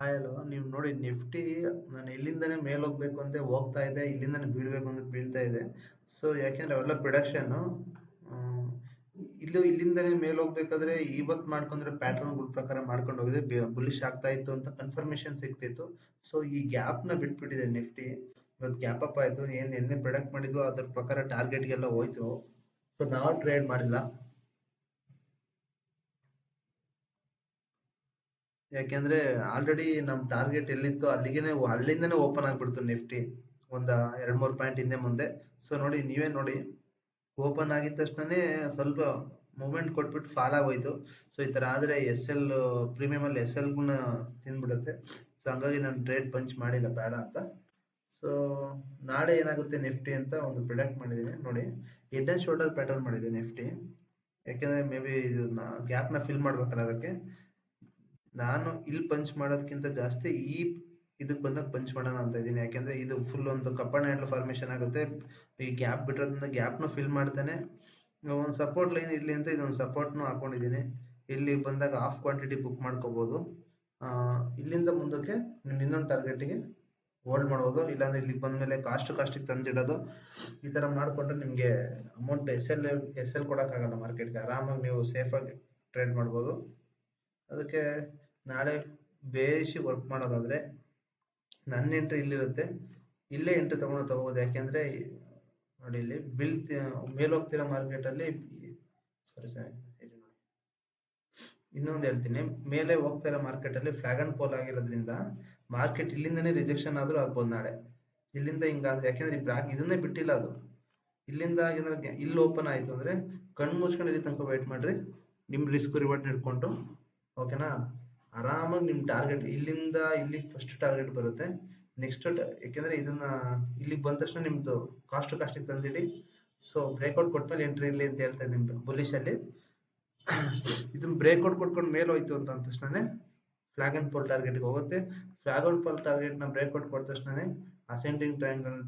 Hi hello, ನೀವು ನೋಡಿ Nifty ನಾನು ಇಲ್ಲಿಂದನೇ ಮೇಲೆ ಹೋಗ್ಬೇಕು ಅಂತ ಹೋಗ್ತಾ ಇದೆ, ಇಲ್ಲಿಂದನೇ ಬೀಳ್ಬೇಕು ಅಂತ ಬೀಳ್ತಾ ಇದೆ. ಸೊ ಯಾಕೆಂದ್ರೆ ಅವೆಲ್ಲ ಪ್ರೊಡಕ್ಷನ್ ಇಲ್ಲಿಂದನೇ ಮೇಲೆ ಹೋಗ್ಬೇಕಾದ್ರೆ ಇವತ್ತು ಮಾಡ್ಕೊಂಡ್ರೆ ಪ್ಯಾಟರ್ನ್ ಪ್ರಕಾರ ಮಾಡ್ಕೊಂಡು ಹೋಗಿದ್ರೆ ಬುಲಿಶ್ ಆಗ್ತಾ ಇತ್ತು ಅಂತ ಕನ್ಫರ್ಮೇಶನ್ ಸಿಗ್ತಿತ್ತು. ಸೊ ಈ ಗ್ಯಾಪ್ ನ ಬಿಟ್ಬಿಟ್ಟಿದೆ ನಿಫ್ಟಿ. ಇವತ್ತು ಗ್ಯಾಪ್ ಅಪ್ ಆಯ್ತು, ಏನ್ ಎನ್ನೆ ಪ್ರೊಡಕ್ಟ್ ಮಾಡಿದ್ವು ಅದ್ರ ಪ್ರಕಾರ ಟಾರ್ಗೆಟ್ಗೆಲ್ಲ ಹೋಯ್ತು. ಸೊ ನಾವು ಟ್ರೇಡ್ ಮಾಡಿಲ್ಲ, ಯಾಕೆಂದ್ರೆ ಆಲ್ರೆಡಿ ನಮ್ ಟಾರ್ಗೆಟ್ ಎಲ್ಲಿತ್ತು ಅಲ್ಲಿಂದನೇ ಓಪನ್ ಆಗ್ಬಿಡ್ತು ನಿಫ್ಟಿ ಒಂದ 2-3 ಪಾಯಿಂಟ್ ಹಿಂದೆ ಮುಂದೆ. ಸೊ ನೋಡಿ, ನೀವೇ ನೋಡಿ, ಓಪನ್ ಆಗಿದ ತಕ್ಷಣನೇ ಸ್ವಲ್ಪ ಮೂವ್ಮೆಂಟ್ ಕೊಟ್ಬಿಟ್ಟು ಫಾಲ್ ಆಗೋಯ್ತು. ಸೊ ಈ ತರ ಆದ್ರೆ ಪ್ರೀಮಿಯಂ ಅಲ್ಲಿ ಗುಣ ತಿಂದ್ಬಿಡುತ್ತೆ. ಸೊ ಹಂಗಾಗಿ ನಾನು ಟ್ರೇಡ್ ಪಂಚ್ ಮಾಡಿಲ್ಲ, ಬೇಡ ಅಂತ. ಸೊ ನಾಳೆ ಏನಾಗುತ್ತೆ ನಿಫ್ಟಿ ಅಂತ ಒಂದು ಪ್ರಿಡಕ್ಟ್ ಮಾಡಿದ್ದೀನಿ ನೋಡಿ. ಹೆಡ್ ಅಂಡ್ ಶೋಲ್ಡರ್ ಪ್ಯಾಟರ್ನ್ ಮಾಡಿದೆ ನಿಫ್ಟಿ. ಯಾಕೆಂದ್ರೆ ಮೇ ಬಿ ಇದು ಗ್ಯಾಪ್ ನ ಫಿಲ್ ಮಾಡ್ಬೇಕಲ್ಲ, ಅದಕ್ಕೆ ನಾನು ಇಲ್ಲಿ ಪಂಚ್ ಮಾಡೋದಕ್ಕಿಂತ ಜಾಸ್ತಿ ಇದಕ್ ಬಂದಾಗ ಪಂಚ್ ಮಾಡೋಣ ಅಂತ ಇದ್ದೀನಿ. ಯಾಕೆಂದ್ರೆ ಇದು ಫುಲ್ ಒಂದು ಕಪ್ಪನ್ ಹ್ಯಾಂಡಲ್ ಫಾರ್ಮೇಶನ್ ಆಗುತ್ತೆ. ಈ ಗ್ಯಾಪ್ ಬಿಟ್ಟಿರೋದ್ರಿಂದ ಗ್ಯಾಪ್ ನ ಫಿಲ್ ಮಾಡ್ತಾನೆ. ಒಂದು ಸಪೋರ್ಟ್ ಲೈನ್ ಇರ್ಲಿ ಅಂತ ಇದೊಂದು ಸಪೋರ್ಟ್ ನು ಹಾಕೊಂಡಿದ್ದೀನಿ. ಇಲ್ಲಿ ಬಂದಾಗ ಹಾಫ್ ಕ್ವಾಂಟಿಟಿ ಬುಕ್ ಮಾಡ್ಕೋಬಹುದು. ಇಲ್ಲಿಂದ ಮುಂದಕ್ಕೆ ನಿಮ್ ಇನ್ನೊಂದು ಟಾರ್ಗೆಟ್ಗೆ ಹೋಲ್ಡ್ ಮಾಡ್ಬೋದು, ಇಲ್ಲಾಂದ್ರೆ ಇಲ್ಲಿ ಬಂದ್ಮೇಲೆ ಕಾಸ್ಟಿಗೆ ತಂದಿಡೋದು. ಈ ತರ ಮಾಡ್ಕೊಂಡ್ರೆ ನಿಮ್ಗೆ ಅಮೌಂಟ್ ಎಸ್ ಎಲ್ ಕೊಡಕ್ಕಾಗಲ್ಲ ಮಾರ್ಕೆಟ್ಗೆ, ಆರಾಮಾಗಿ ನೀವು ಸೇಫ್ ಆಗಿ ಟ್ರೇಡ್ ಮಾಡ್ಬೋದು. ಅದಕ್ಕೆ ನಾಳೆ ಬೇಯಿಸಿ ವರ್ಕ್ ಮಾಡೋದಾದ್ರೆ ನನ್ನ ಎಂಟ್ರಿ ಇಲ್ಲಿರುತ್ತೆ, ಇಲ್ಲೇ ಎಂಟ್ರಿ ತಗೋಬಹುದು. ಯಾಕೆಂದ್ರೆ ನೋಡಿ, ಇಲ್ಲಿ ಮೇಲ್ ಹೋಗ್ತಿರೋ ಮಾರ್ಕೆಟ್ ಅಲ್ಲಿ ಸಾರಿ ಇನ್ನೊಂದು ಹೇಳ್ತೀನಿ, ಮೇಲೆ ಹೋಗ್ತಾ ಇರೋ ಮಾರ್ಕೆಟ್ ಅಲ್ಲಿ ಫ್ಲಾಗ್ ಅಂಡ್ ಫಾಲ್ ಆಗಿರೋದ್ರಿಂದ ಮಾರ್ಕೆಟ್ ಇಲ್ಲಿಂದನೇ ರಿಜೆಕ್ಷನ್ ಆದ್ರೂ ಆಗ್ಬೋದು ನಾಳೆ. ಇಲ್ಲಿಂದ ಹಿಂಗಾದ್ರೆ, ಯಾಕೆಂದ್ರೆ ಇದನ್ನೇ ಬಿಟ್ಟಿಲ್ಲ ಅದು. ಇಲ್ಲಿಂದ ಇಲ್ಲಿ ಓಪನ್ ಆಯ್ತು ಅಂದ್ರೆ ಕಣ್ ಮುಚ್ಕೊಂಡು ಇಲ್ಲಿ ತನಕ ವೇಟ್ ಮಾಡ್ರಿ, ನಿಮ್ ರಿಸ್ಕ್ ರಿವಾರ್ಡ್ ಹಿಡ್ಕೊಂಡು. ಓಕೆನಾ? ಆರಾಮಾಗಿ ನಿಮ್ ಟಾರ್ಗೆಟ್ ಇಲ್ಲಿಂದ ಇಲ್ಲಿಗೆ ಫಸ್ಟ್ ಟಾರ್ಗೆಟ್ ಬರುತ್ತೆ. ನೆಕ್ಸ್ಟ್ ಯಾಕೆಂದ್ರೆ ಇದನ್ನ ಇಲ್ಲಿಗೆ ಬಂದ ತಕ್ಷಣ ನಿಮ್ದು ಕಾಸ್ಟಿಗೆ ತಂದಿಡಿ. ಸೊ ಬ್ರೇಕ್ಔಟ್ ಕೊಟ್ಮೇಲೆ ಎಂಟ್ರಿ ಇಲ್ಲಿ ಅಂತ ಹೇಳ್ತಾ ಇದ್ದೀನಿ ಬುಲಿಶ್ ಅಲ್ಲಿ. ಇದನ್ನ ಬ್ರೇಕ್ಔಟ್ ಕೊಟ್ಕೊಂಡು ಮೇಲೆ ಹೋಯ್ತು ಅಂತ ಅಂದ ತಕ್ಷಣನೇ ಫ್ಲಾಗ್ ಅಂಡ್ ಫಾಲ್ ಟಾರ್ಗೆಟ್ಗೆ ಹೋಗುತ್ತೆ. ಫ್ಲಾಗ್ ಅಂಡ್ ಫಾಲ್ ಟಾರ್ಗೆಟ್ ನ ಬ್ರೇಕ್ಔಟ್ ಕೊಟ್ಟ ತಕ್ಷಣನೇ ಅಸೆಂಡಿಂಗ್ ಟ್ರಯಾಂಗಲ್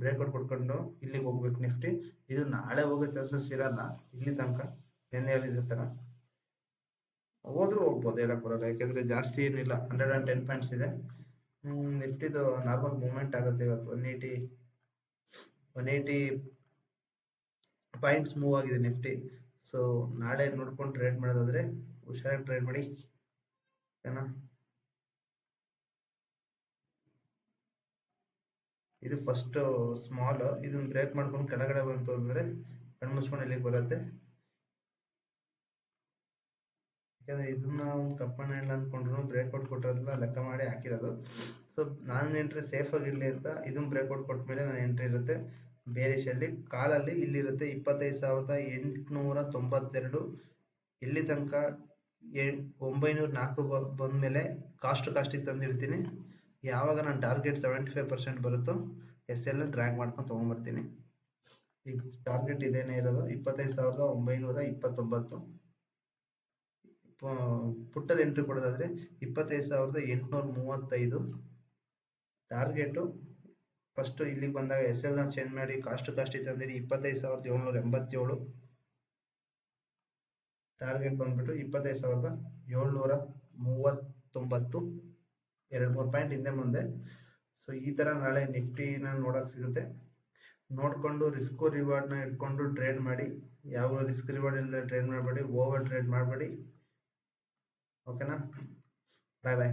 ಬ್ರೇಕ್ಔಟ್ ಕೊಟ್ಕೊಂಡು ಇಲ್ಲಿಗೆ ಹೋಗ್ಬೇಕು ನಿಫ್ಟಿ. ಇದು ನಾಳೆ ಹೋಗೋ ಚಾನ್ಸಸ್ ಇರಲ್ಲ ಇಲ್ಲಿ ತನಕ, ನೆನ್ನೆ ಹೇಳಿದ ತರ. ಹೋದ್ರೂ ಹೋಗ್ಬೋದು, ಹೇಳಕ್ ಬರಲ್ಲ. ಯಾಕೆಂದ್ರೆ ಜಾಸ್ತಿ ಏನಿಲ್ಲ, 110 ಪಾಯಿಂಟ್ಸ್ ಇದೆ. ನಿಫ್ಟಿದು ನಾರ್ಮಲ್ ಮೂವ್ಮೆಂಟ್ ಆಗುತ್ತೆ ಇವತ್ತು. 180 ಪಾಯಿಂಟ್ಸ್ ಮೂವ್ ಆಗಿದೆ ನಿಫ್ಟಿ. ಸೊ ನಾಳೆ ನೋಡ್ಕೊಂಡು ಟ್ರೇಡ್ ಮಾಡೋದಾದ್ರೆ ಹುಷಾರಾಗಿ ಟ್ರೇಡ್ ಮಾಡಿ, ಓಕೆನಾ? ಇದು ಫಸ್ಟ್ ಸ್ಮಾಲ್, ಇದನ್ನ ಬ್ರೇಕ್ ಮಾಡ್ಕೊಂಡು ಕೆಳಗಡೆ ಬಂತು ಅಂದ್ರೆ ಕಣ್ಮುಚ್ಕೊಂಡು ಇಲ್ಲಿಗೆ ಬರುತ್ತೆ. ಯಾಕಂದ್ರೆ ಇದನ್ನ ಒಂದು ಕಪ್ಪನ್ ಹ್ಯಾಂಡಲ್ ಅಂದ್ಕೊಂಡ್ರು ಬ್ರೇಕ್ಔಟ್ ಕೊಟ್ಟಿರೋದನ್ನ ಲೆಕ್ಕ ಮಾಡಿ ಹಾಕಿರೋದು. ಸೊ ನಾನು ಎಂಟ್ರಿ ಸೇಫ್ ಆಗಿರ್ಲಿ ಅಂತ ಇದನ್ನ ಬ್ರೇಕ್ಔಟ್ ಕೊಟ್ಟ ಮೇಲೆ ನನ್ನ ಎಂಟ್ರಿ ಇರುತ್ತೆ ಬೇರಿಶ್ ಅಲ್ಲಿ. ಕಾಲಲ್ಲಿ ಇಲ್ಲಿರುತ್ತೆ 25,892. ಇಲ್ಲಿ ತನಕ 904 ಬಂದ್ಮೇಲೆ ಕಾಸ್ಟಿಗೆ ತಂದಿಡ್ತೀನಿ. ಯಾವಾಗ ನಾನು ಟಾರ್ಗೆಟ್ 75% ಬರುತ್ತೋ ಎಲ್ ಡ್ರ್ಯಾಗ್ ಮಾಡ್ಕೊಂಡು ತಗೊಂಡ್ಬರ್ತೀನಿ. ಈಗ ಟಾರ್ಗೆಟ್ ಇದೇನೇ ಇರೋದು 25,929. ಪುಟ್ಟಲ್ಲಿ ಎಂಟ್ರಿ ಕೊಡೋದಾದ್ರೆ 25,835 ಟಾರ್ಗೆಟ್. ಫಸ್ಟ್ ಇಲ್ಲಿಗೆ ಬಂದಾಗ ನ ಚೇಂಜ್ ಮಾಡಿ ಕಾಸ್ಟಿಗೆ ತಂದಿರಿ 25,787. ಟಾರ್ಗೆಟ್ ಬಂದ್ಬಿಟ್ಟು 25,739, 2-3 ಪಾಯಿಂಟ್ ಹಿಂದೆ ಮುಂದೆ. ಸೊ ಈ ತರ ನಾಳೆ ನಿಫ್ಟಿನ ನೋಡಕ್ ಸಿಗುತ್ತೆ. ನೋಡ್ಕೊಂಡು ರಿಸ್ಕ್ ರಿವಾರ್ಡ್ ನ ಇಟ್ಕೊಂಡು ಟ್ರೇಡ್ ಮಾಡಿ. ಯಾವ ರಿಸ್ಕ್ ರಿವಾರ್ಡ್ ಇಲ್ಲದೆ ಟ್ರೇಡ್ ಮಾಡಬೇಡಿ, ಓವರ್ ಟ್ರೇಡ್ ಮಾಡಬೇಡಿ. ಓಕೆನಾ? ಬಾಯ್ ಬಾಯ್.